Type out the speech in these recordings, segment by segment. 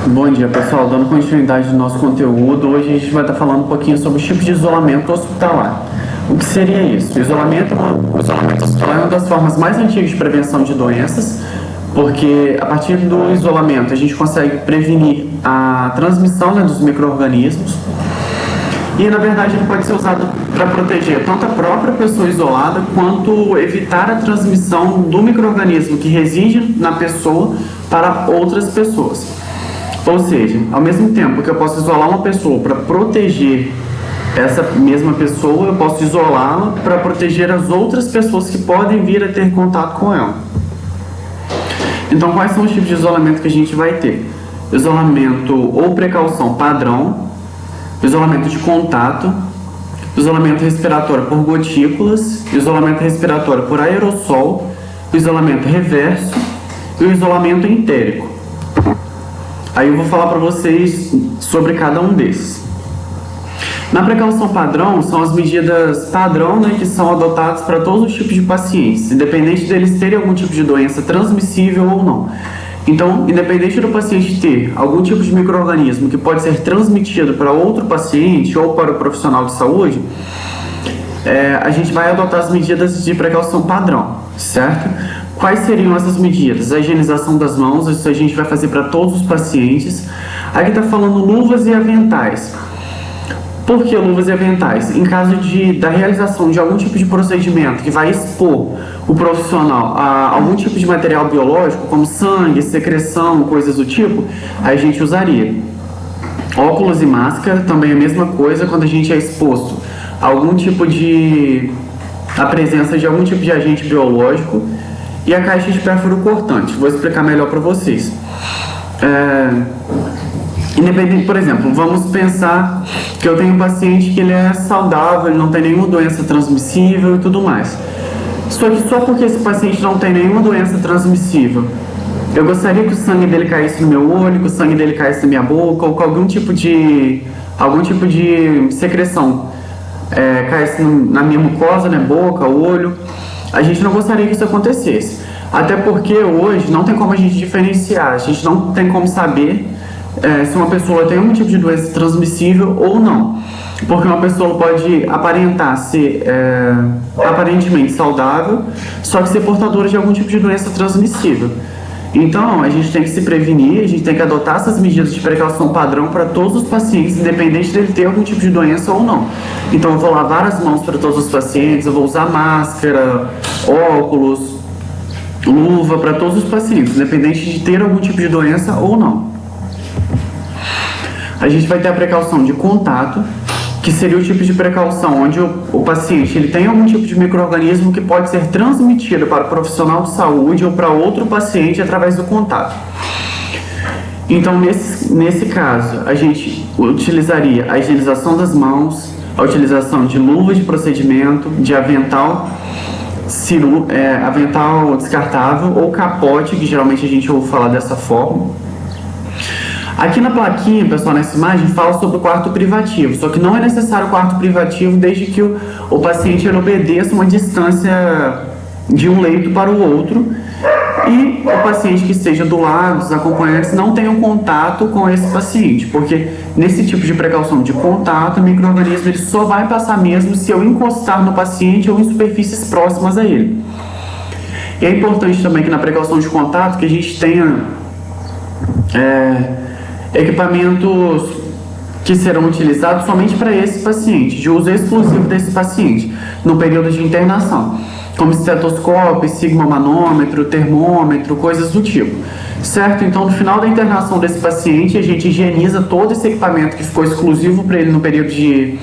Bom dia, pessoal. Dando continuidade no nosso conteúdo, hoje a gente vai estar falando um pouquinho sobre os tipos de isolamento hospitalar. O que seria isso? O isolamento hospitalar é uma das formas mais antigas de prevenção de doenças, porque a partir do isolamento a gente consegue prevenir a transmissão, dos micro-organismos. E, na verdade, ele pode ser usado para proteger tanto a própria pessoa isolada, quanto evitar a transmissão do micro-organismo que reside na pessoa para outras pessoas. Ou seja, ao mesmo tempo que eu posso isolar uma pessoa para proteger essa mesma pessoa, eu posso isolá-la para proteger as outras pessoas que podem vir a ter contato com ela. Então, quais são os tipos de isolamento que a gente vai ter? Isolamento ou precaução padrão, isolamento de contato, isolamento respiratório por gotículas, isolamento respiratório por aerossol, isolamento reverso e o isolamento entérico. Aí eu vou falar para vocês sobre cada um desses. Na precaução padrão, são as medidas padrão, que são adotadas para todos os tipos de pacientes, independente deles terem algum tipo de doença transmissível ou não. Então, independente do paciente ter algum tipo de micro-organismo que pode ser transmitido para outro paciente ou para o profissional de saúde, a gente vai adotar as medidas de precaução padrão, certo? Quais seriam essas medidas? A higienização das mãos, isso a gente vai fazer para todos os pacientes. Aqui está falando luvas e aventais. Por que luvas e aventais? Em caso da realização de algum tipo de procedimento que vai expor o profissional a algum tipo de material biológico, como sangue, secreção, coisas do tipo, aí a gente usaria. Óculos e máscara, também a mesma coisa quando a gente é exposto a algum tipo a presença de algum tipo de agente biológico. E a caixa de pérfuro cortante, vou explicar melhor para vocês. Independente, por exemplo, vamos pensar que eu tenho um paciente que ele é saudável, ele não tem nenhuma doença transmissível e tudo mais. Só que só porque esse paciente não tem nenhuma doença transmissível, eu gostaria que o sangue dele caísse no meu olho, que o sangue dele caísse na minha boca, ou que algum tipo de secreção caísse na minha mucosa, boca, olho. A gente não gostaria que isso acontecesse. Até porque hoje não tem como a gente diferenciar, a gente não tem como saber se uma pessoa tem algum tipo de doença transmissível ou não. Porque uma pessoa pode aparentar ser aparentemente saudável, só que ser portadora de algum tipo de doença transmissível. Então, a gente tem que se prevenir, a gente tem que adotar essas medidas de precaução padrão para todos os pacientes, independente dele ter algum tipo de doença ou não. Então, eu vou lavar as mãos para todos os pacientes, eu vou usar máscara, óculos, luva para todos os pacientes, independente de ter algum tipo de doença ou não. A gente vai ter a precaução de contato, que seria o tipo de precaução onde o paciente ele tem algum tipo de micro-organismo que pode ser transmitido para o profissional de saúde ou para outro paciente através do contato. Então, nesse caso, a gente utilizaria a higienização das mãos, a utilização de luva de procedimento, de avental descartável ou capote, que geralmente a gente ouve falar dessa forma. Aqui na plaquinha, pessoal, nessa imagem, fala sobre o quarto privativo, só que não é necessário o quarto privativo desde que o paciente obedeça uma distância de um leito para o outro e o paciente que esteja do lado, os acompanhantes, não tenham contato com esse paciente, porque nesse tipo de precaução de contato, o micro-organismo ele só vai passar mesmo se eu encostar no paciente ou em superfícies próximas a ele. E é importante também que na precaução de contato que a gente tenha equipamentos que serão utilizados somente para esse paciente, de uso exclusivo desse paciente, no período de internação, como estetoscópio, sigma-manômetro, termômetro, coisas do tipo, certo? Então, no final da internação desse paciente, a gente higieniza todo esse equipamento que ficou exclusivo para ele no período de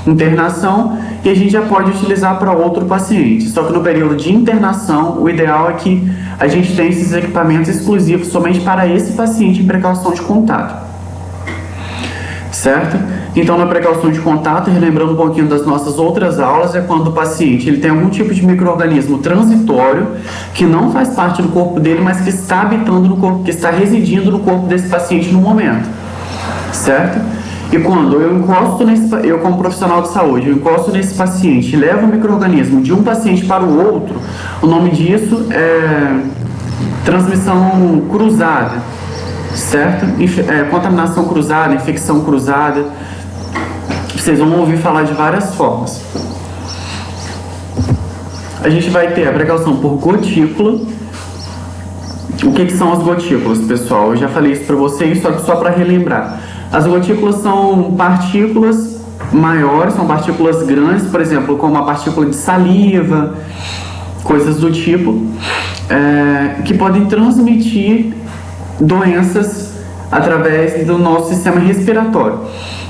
internação e a gente já pode utilizar para outro paciente. Só que no período de internação, o ideal é que a gente tenha esses equipamentos exclusivos somente para esse paciente em precaução de contato. Certo? Então, na precaução de contato, relembrando um pouquinho das nossas outras aulas, é quando o paciente ele tem algum tipo de micro-organismo transitório que não faz parte do corpo dele, mas que está habitando no corpo, que está residindo no corpo desse paciente no momento. Certo? E quando eu como profissional de saúde, eu encosto nesse paciente e levo o micro-organismo de um paciente para o outro, o nome disso é transmissão cruzada. certo? Contaminação cruzada, infecção cruzada, vocês vão ouvir falar de várias formas. A gente vai ter a precaução por gotícula. O que são as gotículas, pessoal? Eu já falei isso para vocês, só para relembrar. As gotículas são partículas maiores, são partículas grandes, por exemplo, como a partícula de saliva, coisas do tipo, que podem transmitir doenças através do nosso sistema respiratório.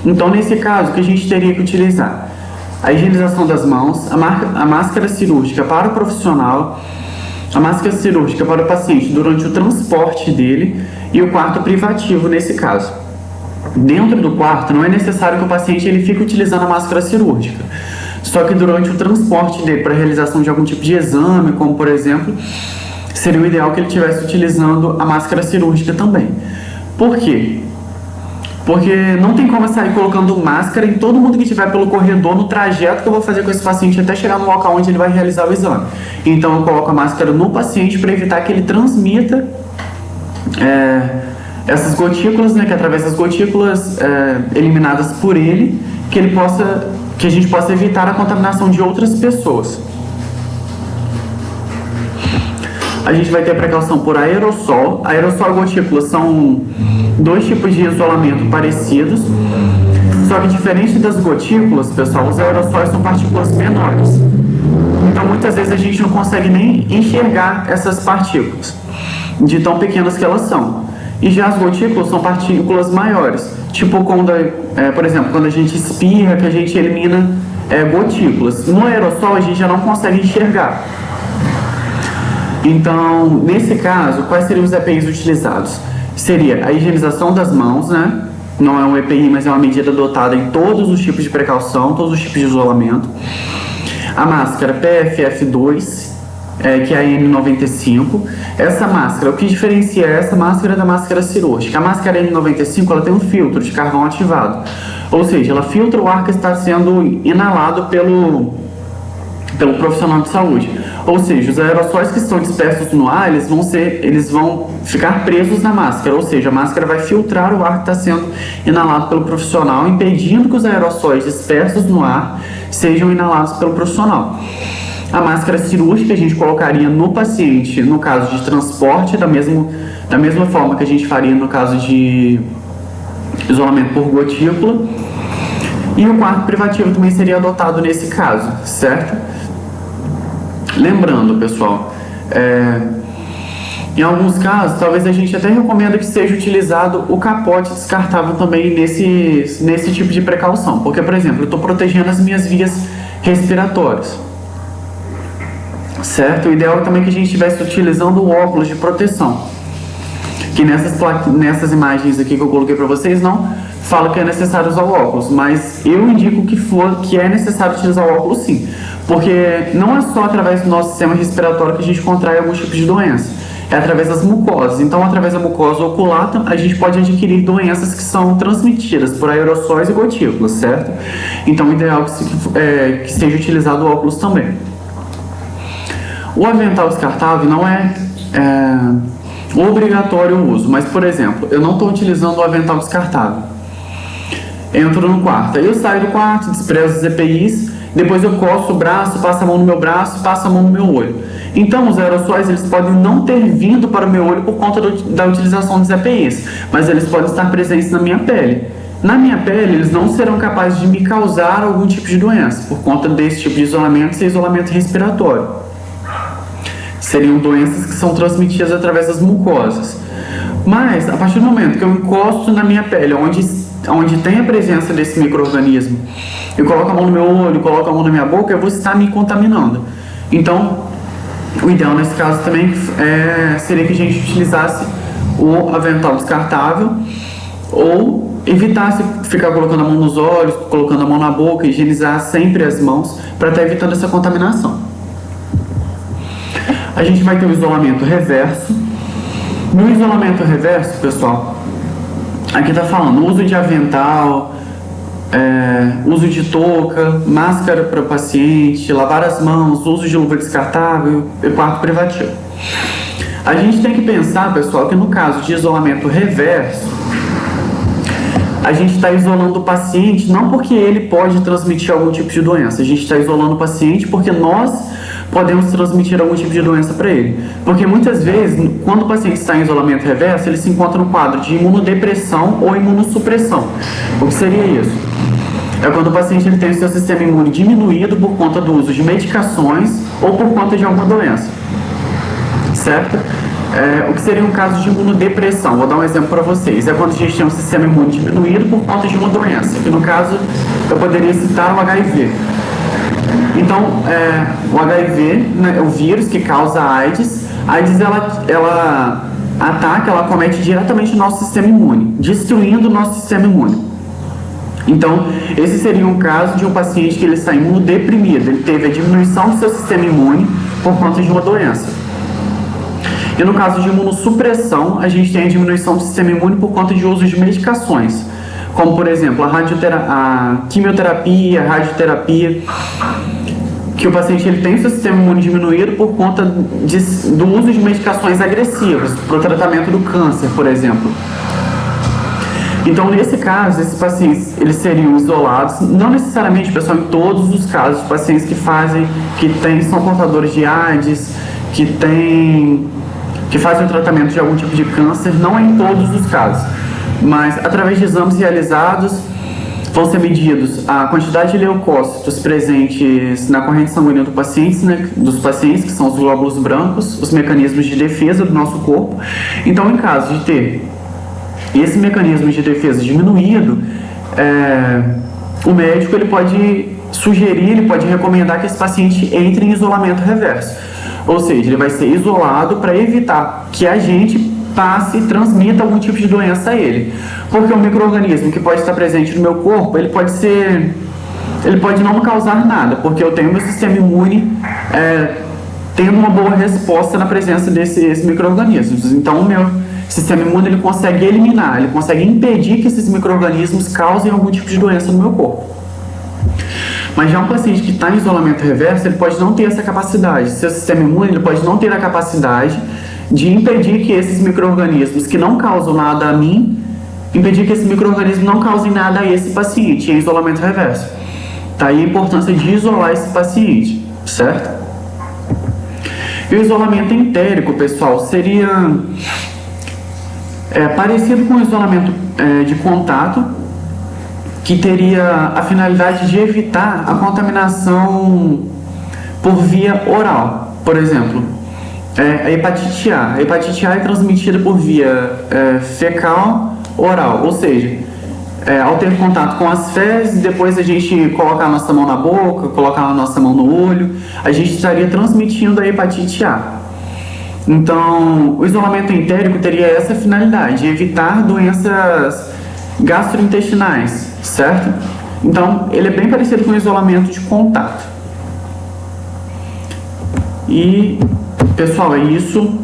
Então, nesse caso, o que a gente teria que utilizar? A higienização das mãos, a máscara cirúrgica para o profissional, a máscara cirúrgica para o paciente durante o transporte dele e o quarto privativo nesse caso. Dentro do quarto não é necessário que o paciente ele fique utilizando a máscara cirúrgica, só que durante o transporte dele para a realização de algum tipo de exame, como por exemplo, seria o ideal que ele estivesse utilizando a máscara cirúrgica também. Por quê? Porque não tem como eu sair colocando máscara em todo mundo que estiver pelo corredor no trajeto que eu vou fazer com esse paciente até chegar no local onde ele vai realizar o exame. Então eu coloco a máscara no paciente para evitar que ele transmita essas gotículas, né, que através das gotículas eliminadas por ele, que a gente possa evitar a contaminação de outras pessoas. A gente vai ter a precaução por aerossol. Aerossol e gotícula são dois tipos de isolamento parecidos, só que diferente das gotículas, pessoal, os aerossóis são partículas menores. Então, muitas vezes a gente não consegue nem enxergar essas partículas, de tão pequenas que elas são. E já as gotículas são partículas maiores, tipo quando, por exemplo, quando a gente espirra, que a gente elimina gotículas. No aerossol a gente já não consegue enxergar. Então, nesse caso, quais seriam os EPIs utilizados? Seria a higienização das mãos, né? Não é um EPI, mas é uma medida adotada em todos os tipos de precaução, todos os tipos de isolamento. A máscara PFF2, que é a N95. Essa máscara, o que diferencia essa máscara da máscara cirúrgica? A máscara N95 ela tem um filtro de carvão ativado, ou seja, ela filtra o ar que está sendo inalado pelo profissional de saúde. Ou seja, os aerossóis que estão dispersos no ar, eles vão ficar presos na máscara, ou seja, a máscara vai filtrar o ar que está sendo inalado pelo profissional, impedindo que os aerossóis dispersos no ar sejam inalados pelo profissional. A máscara cirúrgica a gente colocaria no paciente no caso de transporte, da mesma forma que a gente faria no caso de isolamento por gotícula. E o quarto privativo também seria adotado nesse caso, certo? Lembrando, pessoal, em alguns casos, talvez a gente até recomenda que seja utilizado o capote descartável também nesse tipo de precaução. Porque, por exemplo, eu estou protegendo as minhas vias respiratórias, certo? O ideal é também que a gente estivesse utilizando o óculos de proteção, que nessas imagens aqui que eu coloquei para vocês não fala que é necessário usar o óculos, mas eu indico que é necessário utilizar o óculos sim, porque não é só através do nosso sistema respiratório que a gente contrai alguns tipos de doença, é através das mucosas. Então, através da mucosa ocular, a gente pode adquirir doenças que são transmitidas por aerossóis e gotículas, certo? Então, o ideal é que seja utilizado o óculos também. O avental descartável não é obrigatório o uso, mas, por exemplo, eu não estou utilizando o avental descartável. Entro no quarto, aí eu saio do quarto, desprezo os EPIs, depois eu coço o braço, passo a mão no meu braço, passo a mão no meu olho. Então, os aerossóis eles podem não ter vindo para o meu olho por conta da utilização dos EPIs, mas eles podem estar presentes na minha pele. Na minha pele, eles não serão capazes de me causar algum tipo de doença, por conta desse tipo de isolamento ser isolamento respiratório. Seriam doenças que são transmitidas através das mucosas. Mas, a partir do momento que eu encosto na minha pele, onde tem a presença desse micro-organismo, eu coloco a mão no meu olho, coloco a mão na minha boca, eu vou estar me contaminando. Então, o ideal nesse caso também seria que a gente utilizasse o avental descartável ou evitasse ficar colocando a mão nos olhos, colocando a mão na boca, higienizar sempre as mãos para estar evitando essa contaminação. A gente vai ter o isolamento reverso. No isolamento reverso, pessoal, aqui está falando uso de avental, uso de touca, máscara para o paciente, lavar as mãos, uso de luva descartável e quarto privativo. A gente tem que pensar, pessoal, que no caso de isolamento reverso, a gente está isolando o paciente não porque ele pode transmitir algum tipo de doença, a gente está isolando o paciente porque nós podemos transmitir algum tipo de doença para ele. Porque muitas vezes, quando o paciente está em isolamento reverso, ele se encontra no quadro de imunodepressão ou imunossupressão. O que seria isso? É quando o paciente ele tem o seu sistema imune diminuído por conta do uso de medicações ou por conta de alguma doença. Certo? O que seria um caso de imunodepressão? Vou dar um exemplo para vocês. É quando a gente tem um sistema imune diminuído por conta de uma doença. Que no caso, eu poderia citar o HIV. Então, o HIV, né, o vírus que causa a AIDS, ela ataca, ela comete diretamente o nosso sistema imune, destruindo o nosso sistema imune. Então, esse seria um caso de um paciente que ele está imunodeprimido, ele teve a diminuição do seu sistema imune por conta de uma doença. E no caso de imunossupressão, a gente tem a diminuição do sistema imune por conta de uso de medicações, como por exemplo a quimioterapia, a radioterapia, que o paciente ele tem o seu sistema imune diminuído por conta do uso de medicações agressivas para o tratamento do câncer, por exemplo. Então, nesse caso, esses pacientes eles seriam isolados, não necessariamente, pessoal, em todos os casos, pacientes são portadores de AIDS, que fazem o tratamento de algum tipo de câncer, não é em todos os casos, mas através de exames realizados, vão ser medidos a quantidade de leucócitos presentes na corrente sanguínea dos pacientes, que são os glóbulos brancos, os mecanismos de defesa do nosso corpo. Então, em caso de ter esse mecanismo de defesa diminuído, o médico ele pode sugerir, ele pode recomendar que esse paciente entre em isolamento reverso. Ou seja, ele vai ser isolado para evitar que a gente passe e transmita algum tipo de doença a ele. Porque um micro-organismo que pode estar presente no meu corpo, ele pode não causar nada, porque eu tenho meu sistema imune tendo uma boa resposta na presença desses micro-organismos. Então, o meu sistema imune ele consegue eliminar, ele consegue impedir que esses micro-organismos causem algum tipo de doença no meu corpo. Mas já um paciente que está em isolamento reverso, ele pode não ter essa capacidade. Seu sistema imune ele pode não ter a capacidade de impedir que esses micro-organismos que não causam nada a mim, impedir que esse micro-organismo não cause nada a esse paciente em isolamento reverso. Tá aí a importância de isolar esse paciente, certo? E o isolamento entérico, pessoal, seria parecido com o isolamento de contato, que teria a finalidade de evitar a contaminação por via oral. Por exemplo, a hepatite A. A hepatite A é transmitida por via fecal oral, ou seja, ao ter contato com as fezes, depois a gente colocar a nossa mão na boca, colocar a nossa mão no olho, a gente estaria transmitindo a hepatite A. Então, o isolamento entérico teria essa finalidade, evitar doenças gastrointestinais, certo? Então, ele é bem parecido com o isolamento de contato. E, pessoal, é isso.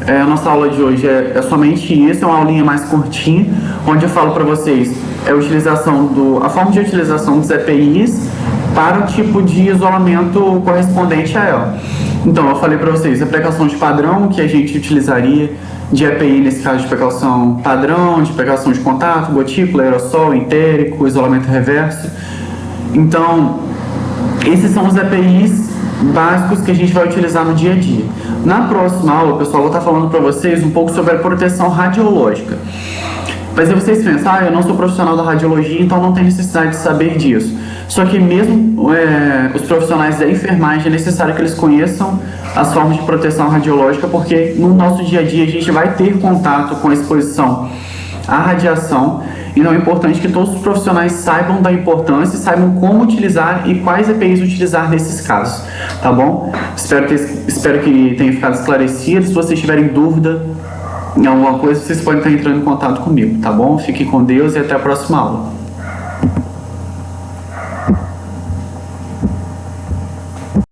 A nossa aula de hoje é somente isso, é uma aulinha mais curtinha, onde eu falo para vocês a forma de utilização dos EPIs para o tipo de isolamento correspondente a ela. Então, eu falei para vocês a precaução de padrão que a gente utilizaria de EPI, nesse caso de precaução padrão, de precaução de contato, gotícula, aerossol, entérico, isolamento reverso. Então, esses são os EPIs básicos que a gente vai utilizar no dia a dia. Na próxima aula, pessoal, eu vou estar falando para vocês um pouco sobre a proteção radiológica. Mas aí vocês pensam, eu não sou profissional da radiologia, então não tem necessidade de saber disso. Só que mesmo os profissionais da enfermagem é necessário que eles conheçam as formas de proteção radiológica, porque no nosso dia a dia a gente vai ter contato com a exposição à radiação, então é importante que todos os profissionais saibam da importância, saibam como utilizar e quais EPIs utilizar nesses casos, tá bom? Espero que tenha ficado esclarecido. Se vocês tiverem dúvida em alguma coisa, vocês podem estar entrando em contato comigo, tá bom? Fiquem com Deus e até a próxima aula.